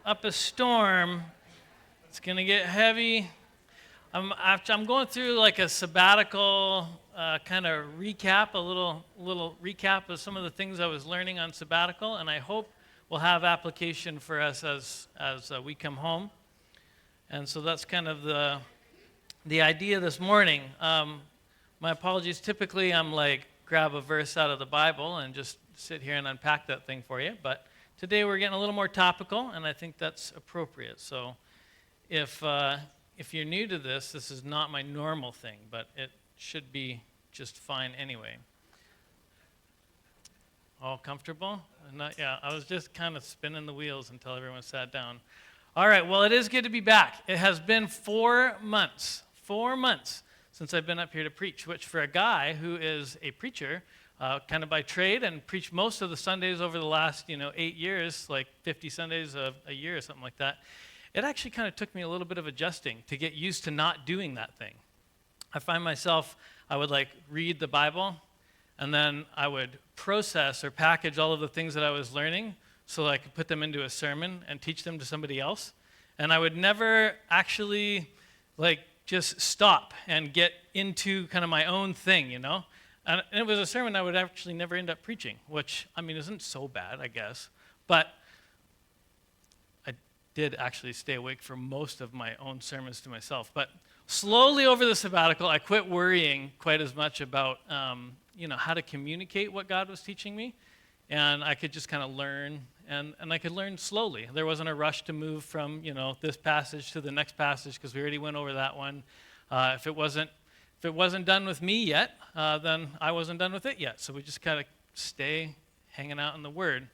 up a storm. It's going to get heavy. I'm going through like a sabbatical kind of recap, a little recap of some of the things I was learning on sabbatical, and I hope will have application for us as we come home. And so that's kind of the idea this morning. My apologies. Typically, I'm like grab a verse out of the Bible and just sit here and unpack that thing for you. But today we're getting a little more topical, and I think that's appropriate. So if you're new to this is not my normal thing, but it should be just fine anyway. All comfortable? Yeah, I was just kind of spinning the wheels until everyone sat down. All right, well, it is good to be back. It has been 4 months since I've been up here to preach, which for a guy who is a preacher, kind of by trade, and preached most of the Sundays over the last, 8 years, like 50 Sundays a year or something like that, it actually kind of took me a little bit of adjusting to get used to not doing that thing. I find myself, I would like read the Bible, and then I would process or package all of the things that I was learning so that I could put them into a sermon and teach them to somebody else. And I would never actually like just stop and get into kind of my own thing, And it was a sermon I would actually never end up preaching, which, isn't so bad, I guess. But I did actually stay awake for most of my own sermons to myself. But slowly over the sabbatical, I quit worrying quite as much about, how to communicate what God was teaching me. And I could just kind of learn, and I could learn slowly. There wasn't a rush to move from, this passage to the next passage because we already went over that one. If it wasn't done with me yet, then I wasn't done with it yet. So we just kind of stay hanging out in the Word.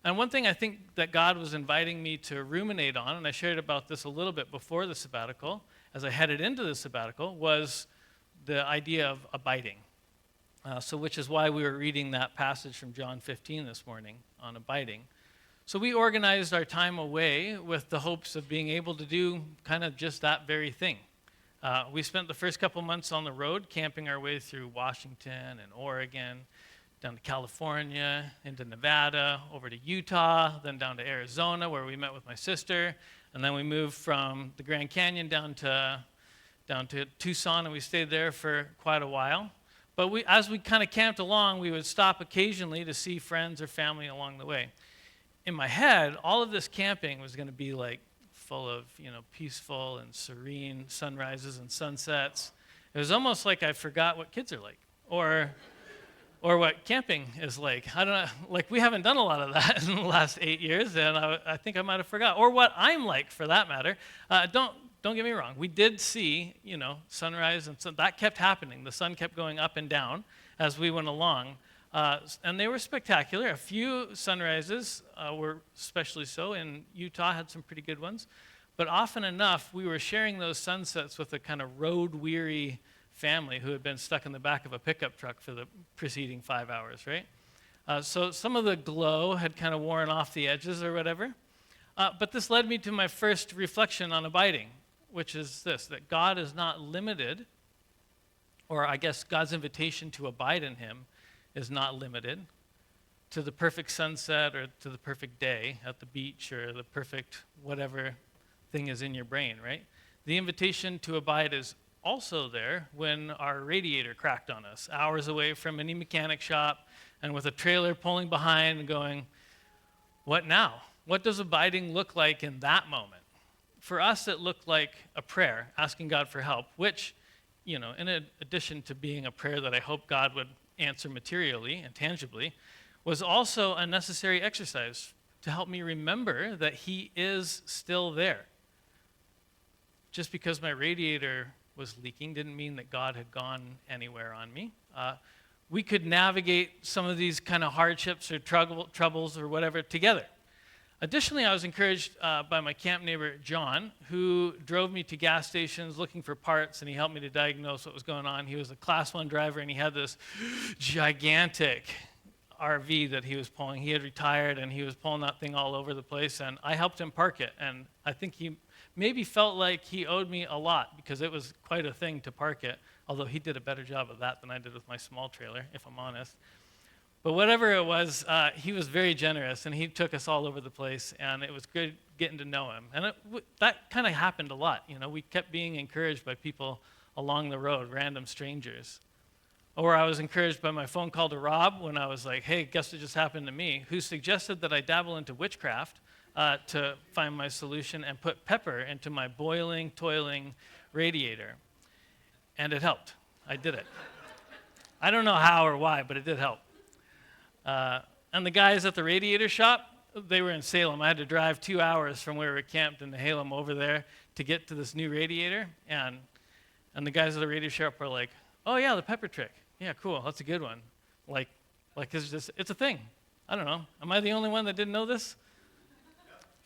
And one thing I think that God was inviting me to ruminate on, and I shared about this a little bit before the sabbatical, as I headed into the sabbatical, was the idea of abiding. Which is why we were reading that passage from John 15 this morning on abiding. So we organized our time away with the hopes of being able to do kind of just that very thing. We spent the first couple months on the road, camping our way through Washington and Oregon, down to California, into Nevada, over to Utah, then down to Arizona, where we met with my sister, and then we moved from the Grand Canyon down to Tucson, and we stayed there for quite a while. But as we kind of camped along, we would stop occasionally to see friends or family along the way. In my head, all of this camping was going to be like full of, peaceful and serene sunrises and sunsets. It was almost like I forgot what kids are like, or what camping is like. I don't know, like we haven't done a lot of that in the last 8 years, and I think I might have forgot, or what I'm like for that matter. Don't get me wrong. We did see, sunrise, and so that kept happening. The sun kept going up and down as we went along, and they were spectacular. A few sunrises were especially so. In Utah, had some pretty good ones. But often enough, we were sharing those sunsets with a kind of road-weary family who had been stuck in the back of a pickup truck for the preceding 5 hours, right? So some of the glow had kind of worn off the edges or whatever. But this led me to my first reflection on abiding, which is this, that God is not limited, or I guess God's invitation to abide in him is not limited to the perfect sunset or to the perfect day at the beach or the perfect whatever thing is in your brain, right? The invitation to abide is also there when our radiator cracked on us, hours away from any mechanic shop, and with a trailer pulling behind and going, what now? What does abiding look like in that moment? For us, it looked like a prayer, asking God for help, which, in addition to being a prayer that I hope God would answer materially and tangibly, was also a necessary exercise to help me remember that he is still there. Just because my radiator was leaking didn't mean that God had gone anywhere on me. We could navigate some of these kind of hardships or troubles or whatever together. Additionally, I was encouraged by my camp neighbor, John, who drove me to gas stations looking for parts, and he helped me to diagnose what was going on. He was a Class 1 driver, and he had this gigantic RV that he was pulling. He had retired, and he was pulling that thing all over the place, and I helped him park it. And I think he maybe felt like he owed me a lot because it was quite a thing to park it, although he did a better job of that than I did with my small trailer, if I'm honest. But whatever it was, he was very generous, and he took us all over the place, and it was good getting to know him. And that kind of happened a lot. We kept being encouraged by people along the road, random strangers. Or I was encouraged by my phone call to Rob when I was like, hey, guess what just happened to me? Who suggested that I dabble into witchcraft to find my solution and put pepper into my boiling, toiling radiator. And it helped. I did it. I don't know how or why, but it did help. And the guys at the radiator shop, they were in Salem. I had to drive 2 hours from where we were camped in Halem over there to get to this new radiator. And the guys at the radiator shop were like, oh yeah, the pepper trick. Yeah, cool, that's a good one. Like it's a thing. I don't know. Am I the only one that didn't know this?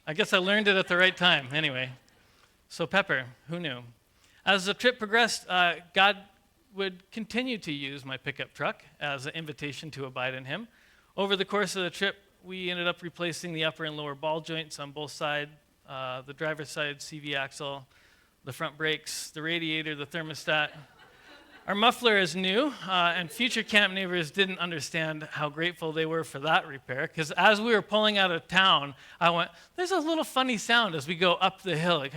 I guess I learned it at the right time. Anyway, so pepper, who knew? As the trip progressed, God would continue to use my pickup truck as an invitation to abide in him. Over the course of the trip, we ended up replacing the upper and lower ball joints on both sides, the driver's side CV axle, the front brakes, the radiator, the thermostat. Our muffler is new, and future camp neighbors didn't understand how grateful they were for that repair, because as we were pulling out of town, I went, there's a little funny sound as we go up the hill, like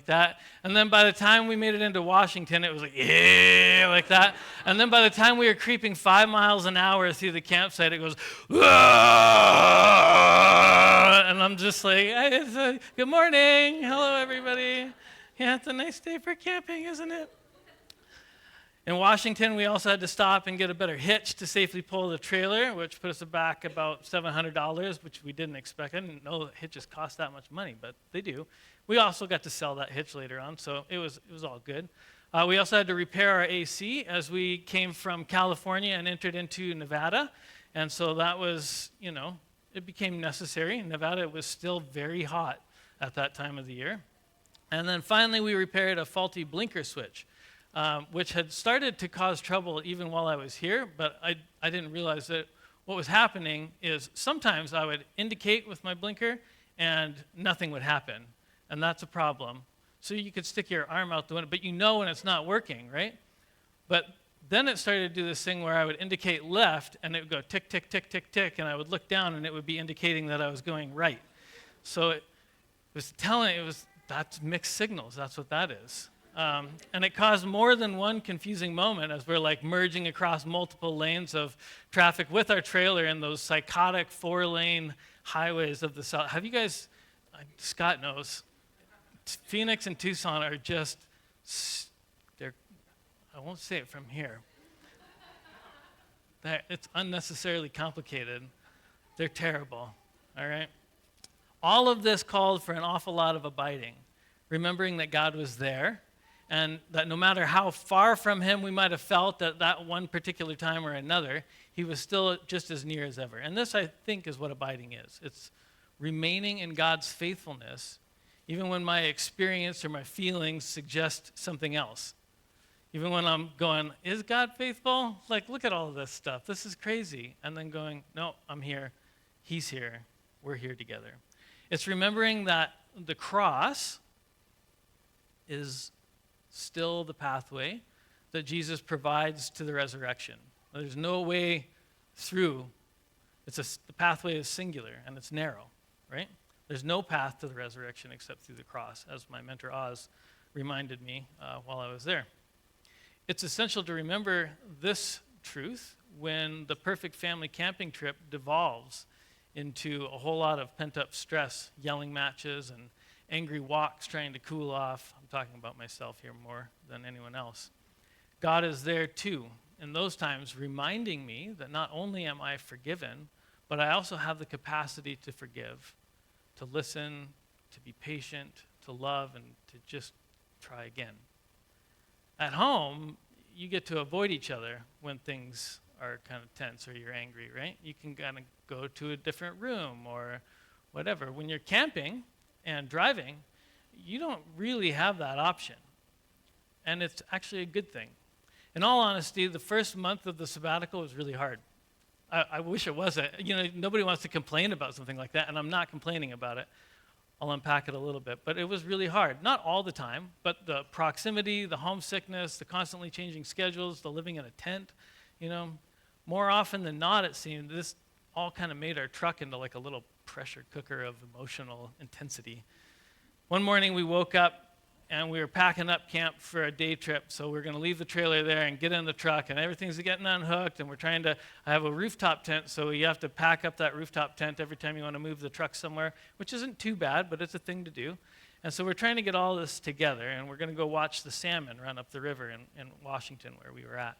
that. And then by the time we made it into Washington, it was like that. And then by the time we were creeping 5 miles an hour through the campsite, it goes, and I'm just like, good morning, hello everybody. Yeah, it's a nice day for camping, isn't it? In Washington, we also had to stop and get a better hitch to safely pull the trailer, which put us back about $700, which we didn't expect. I didn't know that hitches cost that much money, but they do. We also got to sell that hitch later on, so it was all good. We also had to repair our AC as we came from California and entered into Nevada, and so that was, it became necessary. In Nevada, it was still very hot at that time of the year. And then finally, we repaired a faulty blinker switch, which had started to cause trouble even while I was here, but I didn't realize that what was happening is sometimes I would indicate with my blinker and nothing would happen, and that's a problem. So you could stick your arm out the window, but when it's not working, right? But then it started to do this thing where I would indicate left, and it would go tick, tick, tick, tick, tick, and I would look down, and it would be indicating that I was going right. So that's mixed signals, that's what that is. And it caused more than one confusing moment as we're merging across multiple lanes of traffic with our trailer in those psychotic 4-lane highways of the South. Have you guys, Scott knows, Phoenix and Tucson are just, I won't say it from here. It's unnecessarily complicated. They're terrible, all right? All of this called for an awful lot of abiding, remembering that God was there, and that no matter how far from him we might have felt at that one particular time or another, he was still just as near as ever. And this, I think, is what abiding is. It's remaining in God's faithfulness, even when my experience or my feelings suggest something else. Even when I'm going, is God faithful? Look at all of this stuff. This is crazy. And then going, no, I'm here. He's here. We're here together. It's remembering that the cross is still the pathway that Jesus provides to the resurrection. There's no way through. The pathway is singular and it's narrow, right? There's no path to the resurrection except through the cross, as my mentor Oz reminded me while I was there. It's essential to remember this truth when the perfect family camping trip devolves into a whole lot of pent-up stress, yelling matches, and angry walks trying to cool off. I'm talking about myself here more than anyone else. God is there too, in those times, reminding me that not only am I forgiven, but I also have the capacity to forgive, to listen, to be patient, to love, and to just try again. At home, you get to avoid each other when things are kind of tense or you're angry, right? You can kind of go to a different room or whatever. When you're camping and driving, you don't really have that option. And it's actually a good thing. In all honesty, the first month of the sabbatical was really hard. I wish it wasn't. Nobody wants to complain about something like that, and I'm not complaining about it. I'll unpack it a little bit. But it was really hard. Not all the time, but the proximity, the homesickness, the constantly changing schedules, the living in a tent, more often than not, it seemed, this all kind of made our truck into like a little pressure cooker of emotional intensity. One morning we woke up and we were packing up camp for a day trip, so we're going to leave the trailer there and get in the truck, and everything's getting unhooked, and I have a rooftop tent, so you have to pack up that rooftop tent every time you want to move the truck somewhere, which isn't too bad, but it's a thing to do. And so we're trying to get all this together, and we're going to go watch the salmon run up the river in Washington where we were at.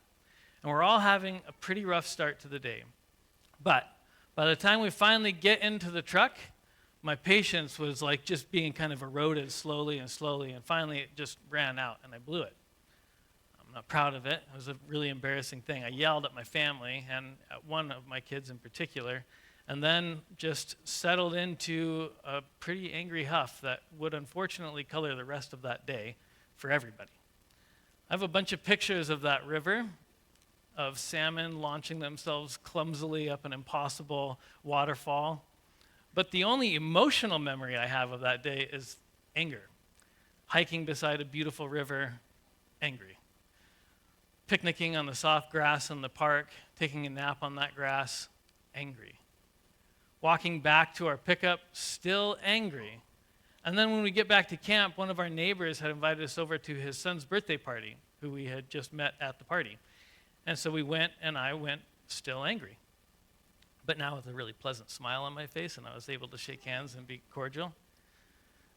And we're all having a pretty rough start to the day. But by the time we finally get into the truck, my patience was like just being kind of eroded slowly, and finally it just ran out, and I blew it. I'm not proud of it. It was a really embarrassing thing. I yelled at my family, and at one of my kids in particular, and then just settled into a pretty angry huff that would unfortunately color the rest of that day for everybody. I have a bunch of pictures of that river, of salmon launching themselves clumsily up an impossible waterfall. But the only emotional memory I have of that day is anger. Hiking beside a beautiful river, angry. Picnicking on the soft grass in the park, taking a nap on that grass, angry. Walking back to our pickup, still angry. And then when we get back to camp, one of our neighbors had invited us over to his son's birthday party, who we had just met at the party. And so we went, and I went still angry, but now with a really pleasant smile on my face, and I was able to shake hands and be cordial.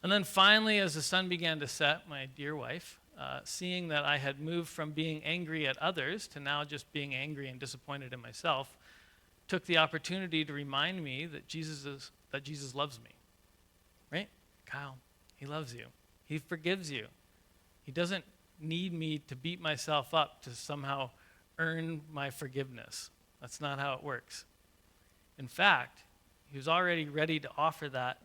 And then finally, as the sun began to set, my dear wife, seeing that I had moved from being angry at others to now just being angry and disappointed in myself, took the opportunity to remind me that Jesus loves me. Right? Kyle, he loves you. He forgives you. He doesn't need me to beat myself up to somehow earn my forgiveness. That's not how it works. In fact, he was already ready to offer that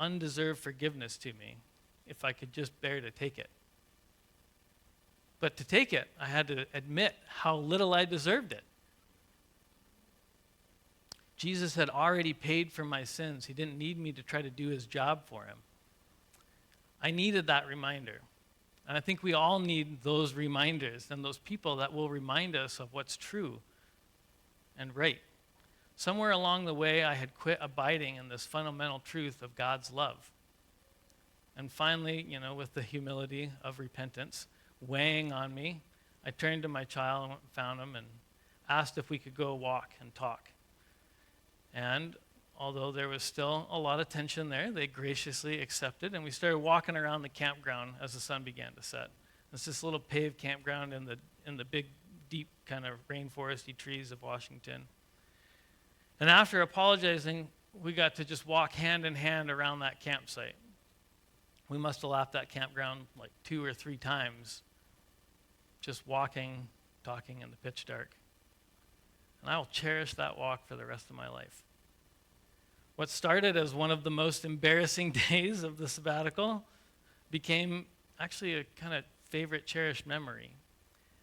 undeserved forgiveness to me if I could just bear to take it. But to take it, I had to admit how little I deserved it. Jesus had already paid for my sins. He didn't need me to try to do his job for him. I needed that reminder. And I think we all need those reminders and those people that will remind us of what's true and right. Somewhere along the way, I had quit abiding in this fundamental truth of God's love. And finally, with the humility of repentance weighing on me, I turned to my child and went and found him and asked if we could go walk and talk. And although there was still a lot of tension there, they graciously accepted, and we started walking around the campground as the sun began to set. It's this little paved campground in the big, deep kind of rainforesty trees of Washington. And after apologizing, we got to just walk hand in hand around that campsite. We must have left that campground like 2 or 3 times, just walking, talking in the pitch dark. And I will cherish that walk for the rest of my life. What started as one of the most embarrassing days of the sabbatical became actually a kind of favorite, cherished memory.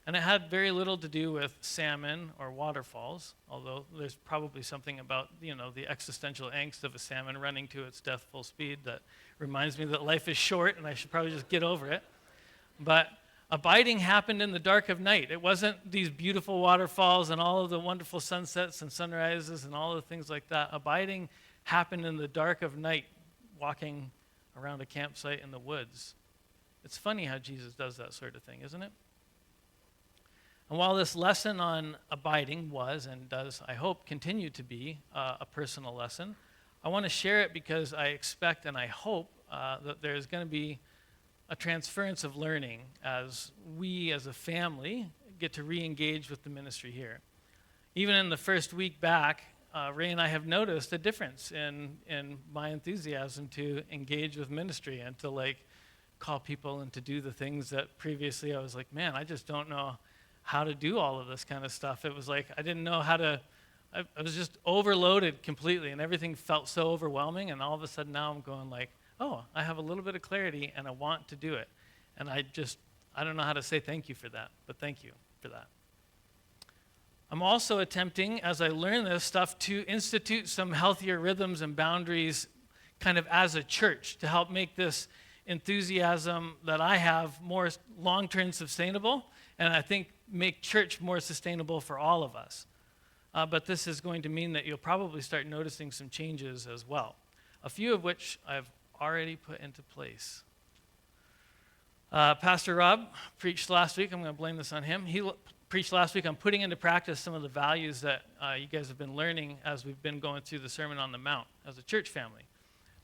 And it had very little to do with salmon or waterfalls, although there's probably something about, the existential angst of a salmon running to its death full speed that reminds me that life is short and I should probably just get over it. But abiding happened in the dark of night. It wasn't these beautiful waterfalls and all of the wonderful sunsets and sunrises and all the things like that. Abiding happened in the dark of night, walking around a campsite in the woods. It's funny how Jesus does that sort of thing, isn't it? And while this lesson on abiding was and does, I hope, continue to be a personal lesson, I want to share it because I expect and I hope that there's going to be a transference of learning as we as a family get to re-engage with the ministry here. Even in the first week back, Ray and I have noticed a difference in my enthusiasm to engage with ministry and to call people and to do the things that previously I was like, man, I just don't know how to do all of this kind of stuff. It was like I didn't know how to, I was just overloaded completely and everything felt so overwhelming, and all of a sudden now I'm going oh, I have a little bit of clarity and I want to do it. And I don't know how to say thank you for that, but thank you for that. I'm also attempting, as I learn this stuff, to institute some healthier rhythms and boundaries kind of as a church to help make this enthusiasm that I have more long-term sustainable, and I think make church more sustainable for all of us. but this is going to mean that you'll probably start noticing some changes as well, a few of which I've already put into place. Pastor Rob preached last week. I'm going to blame this on him. He preached last week on putting into practice some of the values that you guys have been learning as we've been going through the Sermon on the Mount as a church family.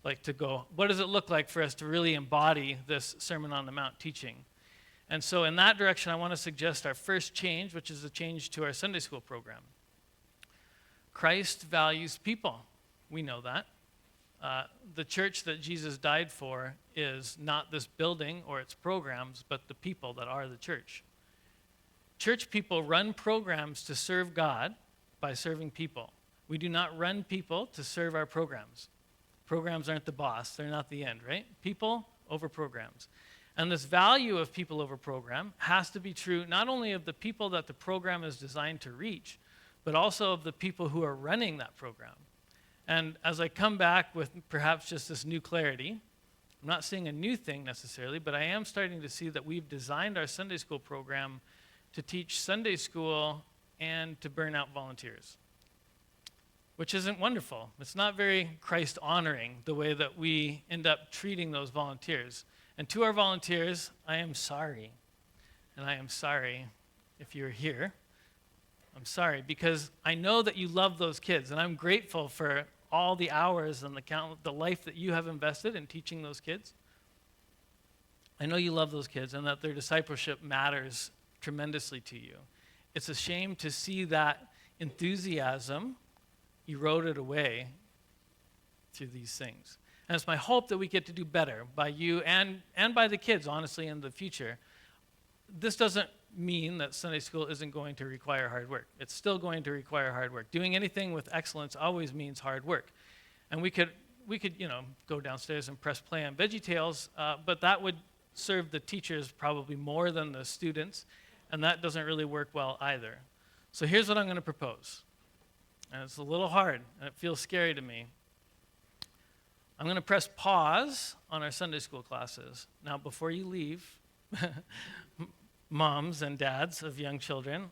Like to go, what does it look like for us to really embody this Sermon on the Mount teaching? And so in that direction, I want to suggest our first change, which is a change to our Sunday school program. Christ values people. We know that. The church that Jesus died for is not this building or its programs, but the people that are the church. Church people run programs to serve God by serving people. We do not run people to serve our programs. Programs aren't the boss. They're not the end, right? People over programs. And this value of people over program has to be true not only of the people that the program is designed to reach, but also of the people who are running that program. And as I come back with perhaps just this new clarity, I'm not seeing a new thing necessarily, but I am starting to see that we've designed our Sunday school program to teach Sunday school and to burn out volunteers, which isn't wonderful. It's not very Christ-honoring the way that we end up treating those volunteers. And to our volunteers, I am sorry. And I am sorry if you're here. I'm sorry because I know that you love those kids, and I'm grateful for all the hours and the life that you have invested in teaching those kids. I know you love those kids and that their discipleship matters tremendously to you. It's a shame to see that enthusiasm eroded away through these things. And it's my hope that we get to do better by you and by the kids, honestly, in the future. This doesn't mean that Sunday school isn't going to require hard work. It's still going to require hard work. Doing anything with excellence always means hard work. And we could go downstairs and press play on VeggieTales, but that would serve the teachers probably more than the students, and that doesn't really work well either. So here's what I'm going to propose. And it's a little hard, and it feels scary to me. I'm going to press pause on our Sunday school classes. Now, before you leave, moms and dads of young children,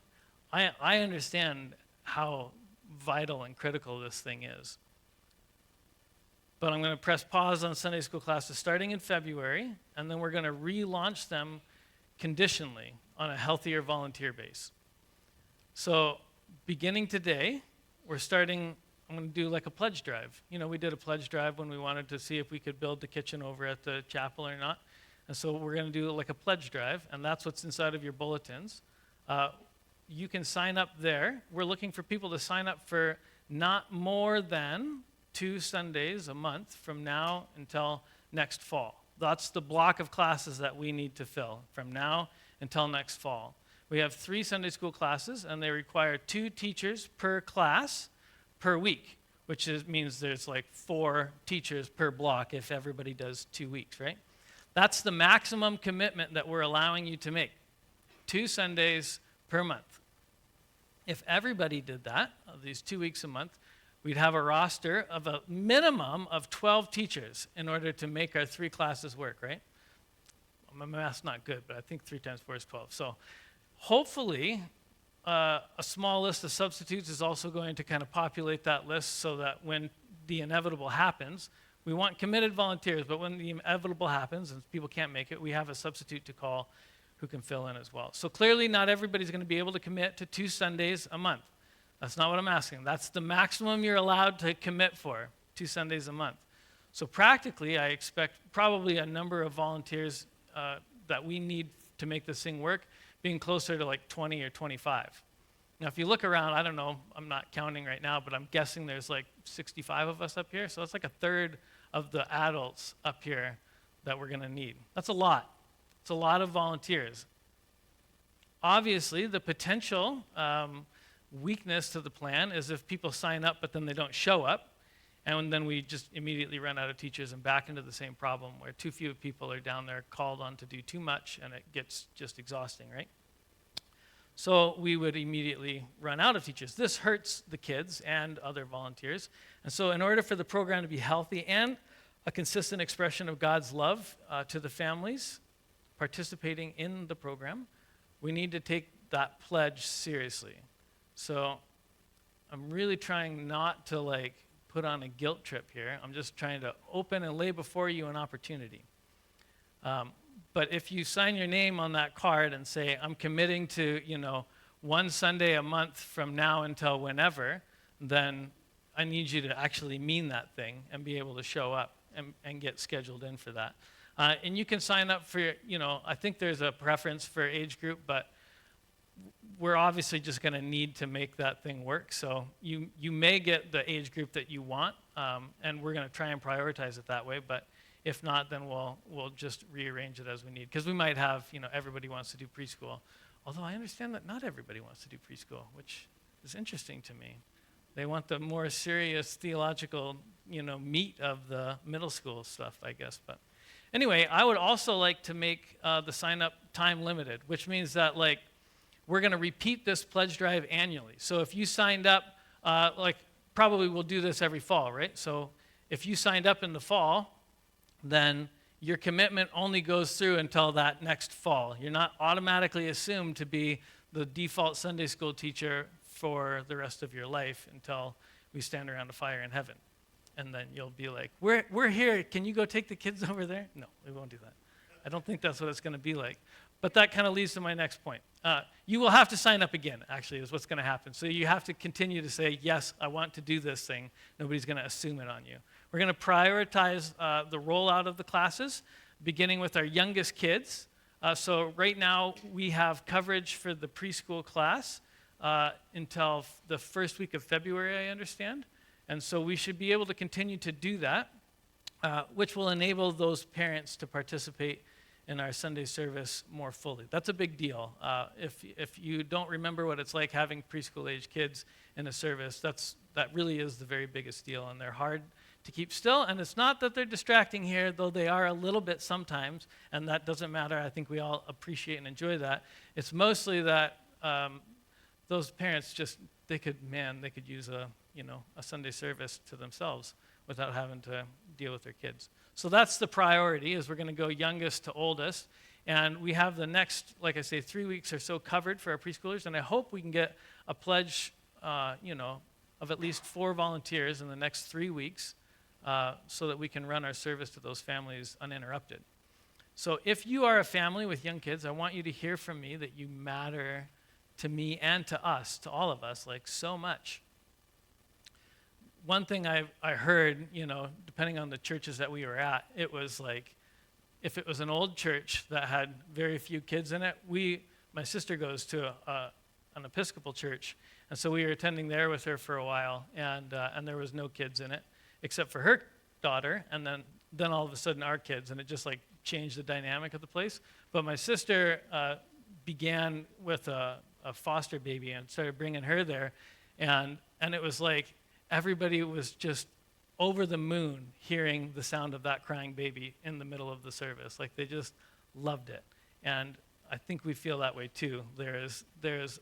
I understand how vital and critical this thing is. But I'm going to press pause on Sunday school classes starting in February, and then we're going to relaunch them conditionally on a healthier volunteer base. So beginning today, I'm going to do like a pledge drive. We did a pledge drive when we wanted to see if we could build the kitchen over at the chapel or not. And so we're going to do like a pledge drive, and that's what's inside of your bulletins. You can sign up there. We're looking for people to sign up for not more than 2 Sundays a month from now until next fall. That's the block of classes that we need to fill from now until next fall. We have 3 Sunday school classes, and they require 2 teachers per class per week, which means there's like 4 teachers per block if everybody does 2 weeks, right? That's the maximum commitment that we're allowing you to make. 2 Sundays per month. If everybody did that, of these 2 weeks a month, we'd have a roster of a minimum of 12 teachers in order to make our 3 classes work, right? My math's not good, but I think 3 times 4 is 12. So hopefully, a small list of substitutes is also going to kind of populate that list so that when the inevitable happens, we want committed volunteers, but when the inevitable happens and people can't make it, we have a substitute to call who can fill in as well. So clearly not everybody's going to be able to commit to 2 Sundays a month. That's not what I'm asking. That's the maximum you're allowed to commit for, 2 Sundays a month. So practically, I expect probably a number of volunteers that we need to make this thing work being closer to like 20 or 25. Now, if you look around, I don't know, I'm not counting right now, but I'm guessing there's like 65 of us up here. So that's like a third of the adults up here that we're going to need. That's a lot. It's a lot of volunteers. Obviously, the potential weakness to the plan is if people sign up, but then they don't show up, and then we just immediately run out of teachers and back into the same problem where too few people are down there called on to do too much, and it gets just exhausting, right? So we would immediately run out of teachers. This hurts the kids and other volunteers. And so in order for the program to be healthy and a consistent expression of God's love to the families participating in the program, we need to take that pledge seriously. So I'm really trying not to like put on a guilt trip here. I'm just trying to open and lay before you an opportunity. But if you sign your name on that card and say, I'm committing to, one Sunday a month from now until whenever, then I need you to actually mean that thing and be able to show up and get scheduled in for that. And you can sign up for, I think there's a preference for age group, but we're obviously just going to need to make that thing work. So you may get the age group that you want, and we're going to try and prioritize it that way. But if not, then we'll just rearrange it as we need. Because we might have, everybody wants to do preschool. Although I understand that not everybody wants to do preschool, which is interesting to me. They want the more serious theological, meat of the middle school stuff, I guess. But anyway, I would also like to make the sign-up time limited, which means that, we're going to repeat this pledge drive annually. So if you signed up, probably we'll do this every fall, right? So if you signed up in the fall, then your commitment only goes through until that next fall. You're not automatically assumed to be the default Sunday school teacher for the rest of your life until we stand around a fire in heaven. And then you'll be like, we're here. Can you go take the kids over there? No, we won't do that. I don't think that's what it's going to be like. But that kind of leads to my next point. You will have to sign up again, actually, is what's going to happen. So you have to continue to say, yes, I want to do this thing. Nobody's going to assume it on you. We're going to prioritize the rollout of the classes, beginning with our youngest kids. So right now, we have coverage for the preschool class until the first week of February, I understand. And so we should be able to continue to do that, which will enable those parents to participate in our Sunday service more fully. That's a big deal. If you don't remember what it's like having preschool-age kids in a service, that really is the very biggest deal, and they're hard to keep still. And it's not that they're distracting here, though they are a little bit sometimes, and that doesn't matter. I think we all appreciate and enjoy that. It's mostly that those parents they could use a Sunday service to themselves without having to deal with their kids. So that's the priority, is we're going to go youngest to oldest. And we have the next, 3 weeks or so covered for our preschoolers. And I hope we can get a pledge, of at least 4 volunteers in the next 3 weeks so that we can run our service to those families uninterrupted. So if you are a family with young kids, I want you to hear from me that you matter to me and to us, to all of us, so much. One thing I heard, depending on the churches that we were at, it was if it was an old church that had very few kids in it, my sister goes to an Episcopal church, and so we were attending there with her for a while, and there was no kids in it, except for her daughter, and then all of a sudden our kids, and it just changed the dynamic of the place. But my sister began with a foster baby and started bringing her there, and it was everybody was just over the moon hearing the sound of that crying baby in the middle of the service. They just loved it. And I think we feel that way too. There's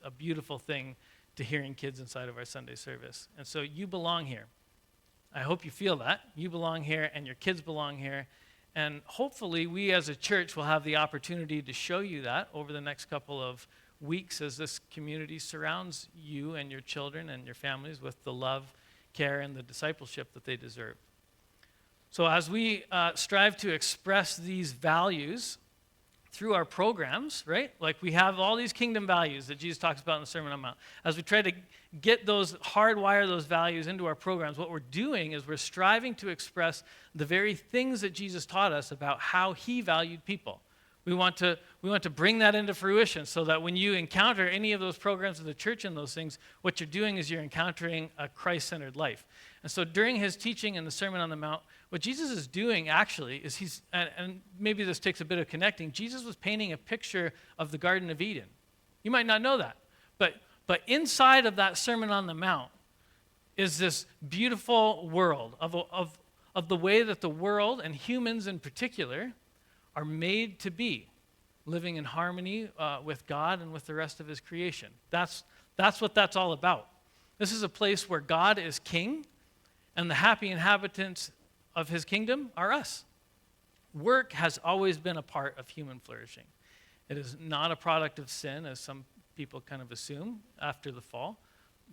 a beautiful thing to hearing kids inside of our Sunday service. And so you belong here. I hope you feel that. You belong here and your kids belong here. And hopefully we as a church will have the opportunity to show you that over the next couple of weeks as this community surrounds you and your children and your families with the love, care, and the discipleship that they deserve. So as we strive to express these values through our programs, right? We have all these kingdom values that Jesus talks about in the Sermon on the Mount. As we try to get hardwire those values into our programs, what we're doing is we're striving to express the very things that Jesus taught us about how he valued people. We want to bring that into fruition so that when you encounter any of those programs of the church and those things, what you're doing is you're encountering a Christ-centered life. And so during his teaching in the Sermon on the Mount, what Jesus is doing actually is and maybe this takes a bit of connecting, Jesus was painting a picture of the Garden of Eden. You might not know that, but inside of that Sermon on the Mount is this beautiful world of the way that the world, and humans in particular, are made to be, living in harmony with God and with the rest of his creation. That's what that's all about. This is a place where God is king, and the happy inhabitants of his kingdom are us. Work has always been a part of human flourishing. It is not a product of sin, as some people kind of assume after the fall.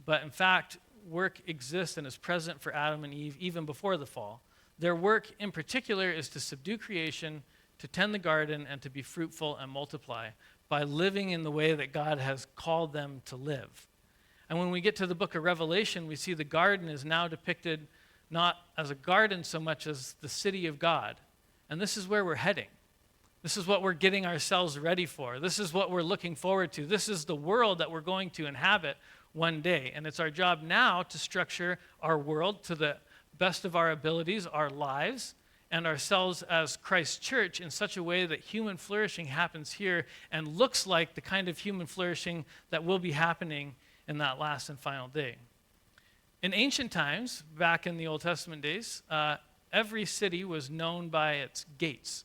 But in fact, work exists and is present for Adam and Eve even before the fall. Their work in particular is to subdue creation, to tend the garden, and to be fruitful and multiply by living in the way that God has called them to live. And when we get to the book of Revelation, we see the garden is now depicted not as a garden so much as the city of God. And this is where we're heading. This is what we're getting ourselves ready for. This is what we're looking forward to. This is the world that we're going to inhabit one day. And it's our job now to structure our world to the best of our abilities, our lives, and ourselves as Christ's church in such a way that human flourishing happens here and looks like the kind of human flourishing that will be happening in that last and final day. In ancient times, back in the Old Testament days, every city was known by its gates.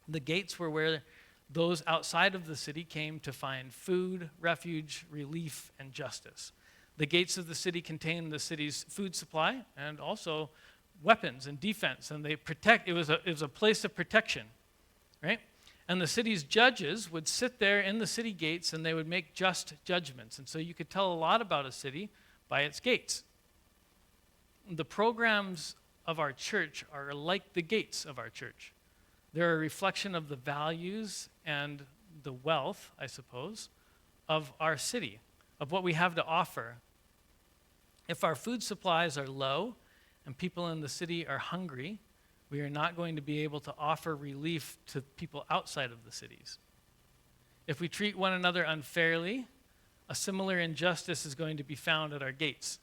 The gates were where those outside of the city came to find food, refuge, relief, and justice. The gates of the city contained the city's food supply and also weapons and defense, and it was a place of protection, right? And the city's judges would sit there in the city gates and they would make just judgments. And so you could tell a lot about a city by its gates. The programs of our church are like the gates of our church. They're a reflection of the values and the wealth, I suppose, of our city, of what we have to offer. If our food supplies are low and people in the city are hungry, we are not going to be able to offer relief to people outside of the cities. If we treat one another unfairly, a similar injustice is going to be found at our gates.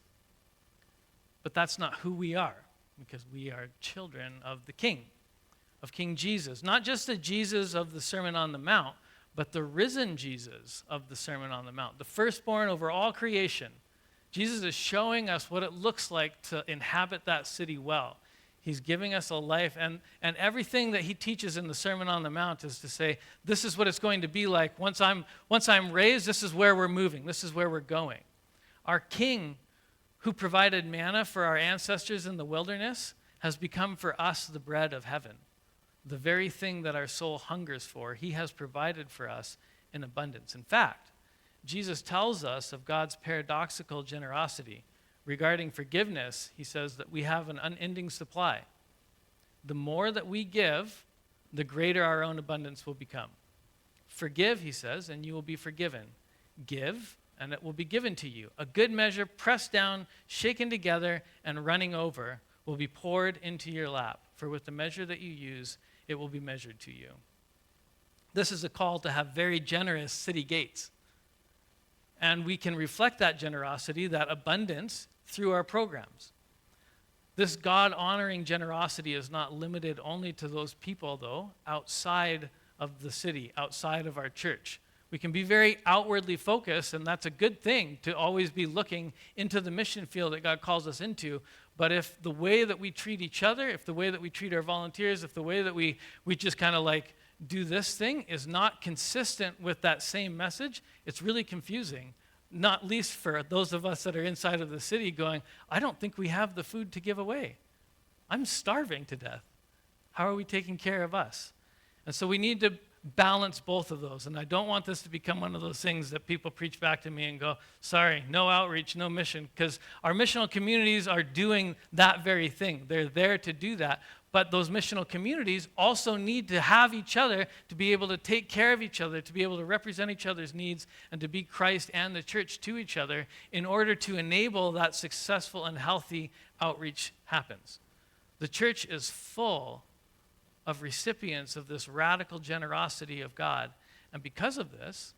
But that's not who we are, because we are children of the King, of King Jesus. Not just the Jesus of the Sermon on the Mount, but the risen Jesus of the Sermon on the Mount, the firstborn over all creation. Jesus is showing us what it looks like to inhabit that city well. He's giving us a life, and everything that he teaches in the Sermon on the Mount is to say, this is what it's going to be like. Once I'm raised, this is where we're moving. This is where we're going. Our King, who provided manna for our ancestors in the wilderness, has become for us the bread of heaven. The very thing that our soul hungers for, he has provided for us in abundance. In fact, Jesus tells us of God's paradoxical generosity. Regarding forgiveness, he says that we have an unending supply. The more that we give, the greater our own abundance will become. Forgive, he says, and you will be forgiven. Give, and it will be given to you. A good measure, pressed down, shaken together, and running over, will be poured into your lap. For with the measure that you use, it will be measured to you. This is a call to have very generous city gates. And we can reflect that generosity, that abundance, through our programs. This God-honoring generosity is not limited only to those people, though, outside of the city, outside of our church. We can be very outwardly focused, and that's a good thing, to always be looking into the mission field that God calls us into. But if the way that we treat each other, if the way that we treat our volunteers, if the way that we just kind of like do this thing is not consistent with that same message, it's really confusing. Not least for those of us that are inside of the city going, I don't think we have the food to give away. I'm starving to death. How are we taking care of us? And so we need to balance both of those. And I don't want this to become one of those things that people preach back to me and go, sorry, no outreach, no mission, because our missional communities are doing that very thing. They're there to do that. But those missional communities also need to have each other to be able to take care of each other, to be able to represent each other's needs, and to be Christ and the church to each other in order to enable that successful and healthy outreach happens. The church is full of recipients of this radical generosity of God. And because of this,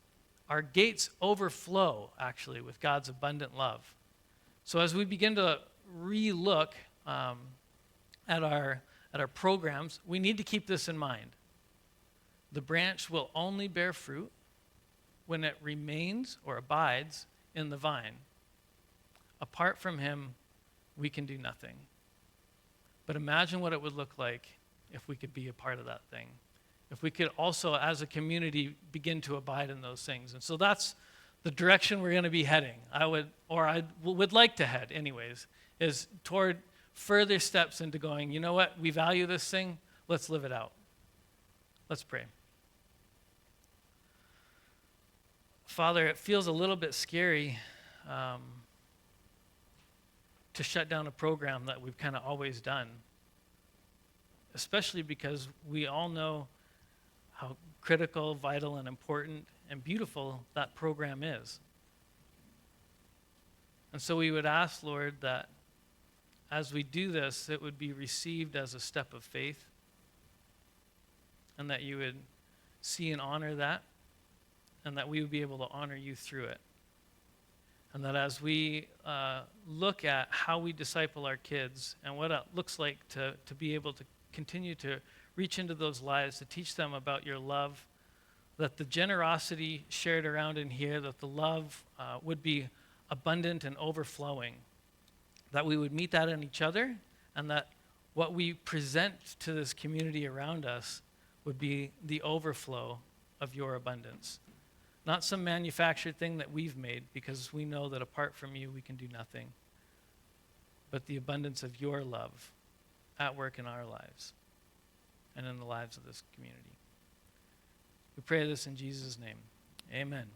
our gates overflow, actually, with God's abundant love. So as we begin to re-look at our programs, we need to keep this in mind. The branch will only bear fruit when it remains or abides in the vine. Apart from him, we can do nothing. But imagine what it would look like if we could be a part of that thing. If we could also, as a community, begin to abide in those things. And so that's the direction we're going to be heading. I would like to head anyways, is toward further steps into going, you know what, we value this thing, let's live it out. Let's pray. Father, it feels a little bit scary to shut down a program that we've kind of always done, especially because we all know how critical, vital, and important and beautiful that program is. And so we would ask, Lord, that as we do this, it would be received as a step of faith, and that you would see and honor that, and that we would be able to honor you through it. And that as we look at how we disciple our kids and what it looks like to be able to continue to reach into those lives, to teach them about your love, that the generosity shared around in here, that the love would be abundant and overflowing, that we would meet that in each other, and that what we present to this community around us would be the overflow of your abundance. Not some manufactured thing that we've made, because we know that apart from you we can do nothing, but the abundance of your love at work in our lives and in the lives of this community. We pray this in Jesus' name. Amen.